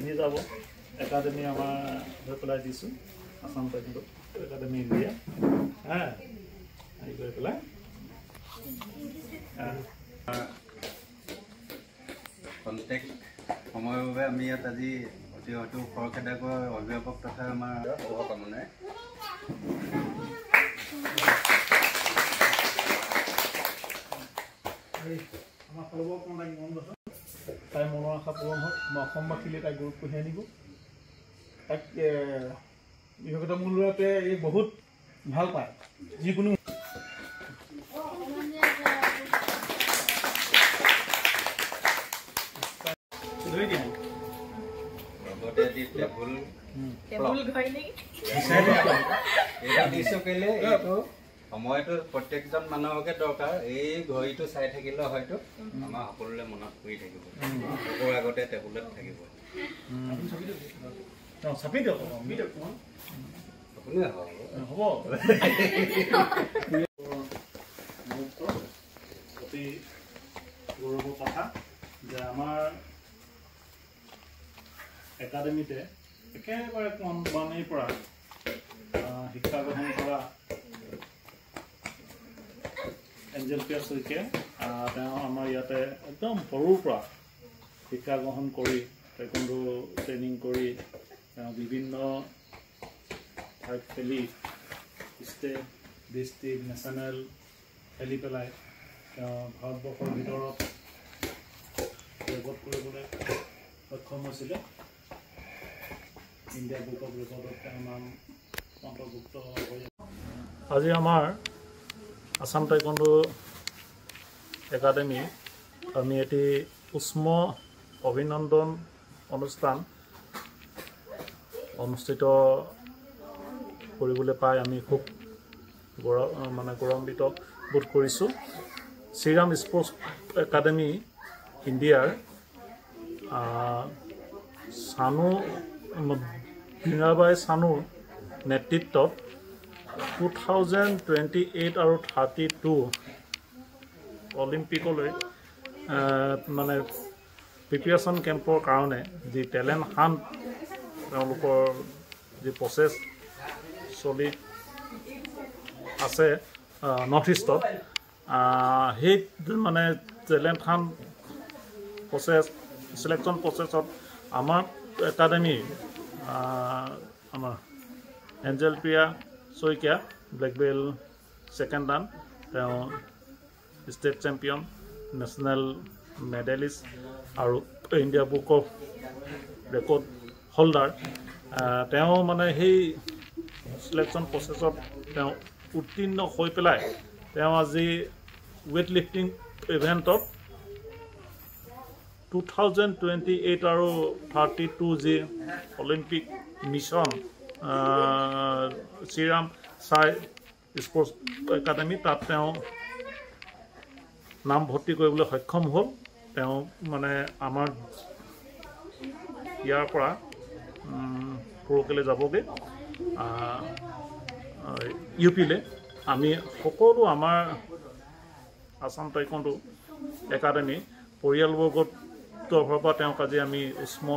নিয়ে যাব একাডেমি আমাৰ ধৰি পেলাই দিছোঁ আসাম টাইকোণ্ডো একাডেমি ইণ্ডিয়া হেৰি কৰি পেলাই কণ্টেক্ট সময়ৰ বাবে আমি ইয়াত আজি অতি হয়তো খৰখেদাকৈ অভিভাৱক তথা আমাৰ শুভকামনাই আমাৰ সৰ্বকৰণাই মন গৈছে তাই মনৰ আশা পূৰণ হওক আমাৰ অসমবাসীলৈ তাই গৌৰৱ কঢ়িয়াই আনিব তাক বিশেষত মোৰ ল'ৰাটোৱে এই বহুত ভাল পায় যিকোনো সময়টো প্ৰত্যেকজন মানুহকে দৰকাৰ এই ঘড়ীটো চাই থাকিলে হয়তো আমাৰ সকলোৰে মনত পৰি থাকিব চকুৰ আগতে টেবুলত থাকিব হ'ব অতি গৌৰৱৰ কথা যে আমাৰ একাডেমিতে একেবাৰে কম বামেৰ পৰা শিক্ষা গ্ৰহণ কৰা এঞ্জেল পিয়া শইকীয়া তেওঁ আমাৰ ইয়াতে একদম সৰুৰ পৰা শিক্ষা গ্ৰহণ কৰি টাইকোণ্ডো ট্ৰেইনিং কৰি তেওঁ বিভিন্ন ঠাইত খেলি ষ্টেট ডিষ্ট্ৰিক্ট নেশ্যনেল খেলি পেলাই তেওঁ ভাৰতবৰ্ষৰ ভিতৰত ৰেকৰ্ড কৰিবলৈ সক্ষম হৈছিলে ইণ্ডিয়া বুক অফ ৰেকৰ্ডত তেওঁৰ নাম অন্তৰ্ভুক্ত হৈ আজি আমাৰ আসাম টাইকোণ্ডো একাডেমি আমি এটি উষ্ম অভিনন্দন অনুষ্ঠান অনুষ্ঠিত কৰিবলৈ পাই আমি খুব গৌৰৱান্বিত বোধ কৰিছোঁ শ্ৰীৰাম স্পৰ্টছ একাডেমি ইণ্ডিয়াৰ চানু মীৰাবাই চানুৰ নেতৃত্বত 2028 আৰু 32 অলিম্পিকলৈ মানে প্ৰিপেৰেশ্যন কেম্পৰ কাৰণে যি টেলেণ্ট হাণ্ট তেওঁলোকৰ যি প্ৰচেছ চলি আছে নৰ্থ ইষ্টত সেই মানে টেলেণ্ট হাণ্ট প্ৰচেছ চিলেকশ্যন প্ৰচেছত আমাৰ একাডেমি আমাৰ Angel Priya Saikia black belt second dan তেওঁ ষ্টেট চেম্পিয়ন নেশ্যনেল মেডেলিষ্ট আৰু India book of record holder তেওঁ মানে সেই চিলেকশ্যন প্ৰচেছত তেওঁ উত্তীৰ্ণ হৈ পেলাই তেওঁ আজি ৱেইট লিফটিং ইভেণ্টত 2028 আৰু 32 যি অলিম্পিক মিছন শ্ৰীৰাম চাই স্পৰ্টছ একাডেমি তাত তেওঁ নাম ভৰ্তি কৰিবলৈ সক্ষম হ'ল তেওঁ মানে আমাৰ ইয়াৰ পৰা পৰহিলৈ যাবগৈ ইউ পিলৈ আমি সকলো আমাৰ আসাম টাইকোণ্ডো একাডেমি পৰিয়ালবৰ্গৰ তৰফৰ পৰা তেওঁক আজি আমি উষ্ম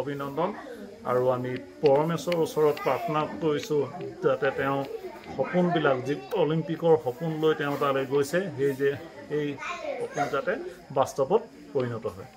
অভিনন্দন আৰু আমি পৰমেশ্বৰৰ ওচৰত প্ৰাৰ্থনা কৰিছোঁ যাতে তেওঁ সপোনবিলাক যি অলিম্পিকৰ সপোন লৈ তেওঁ তালৈ গৈছে সেই সপোন যাতে বাস্তৱত পৰিণত হয়।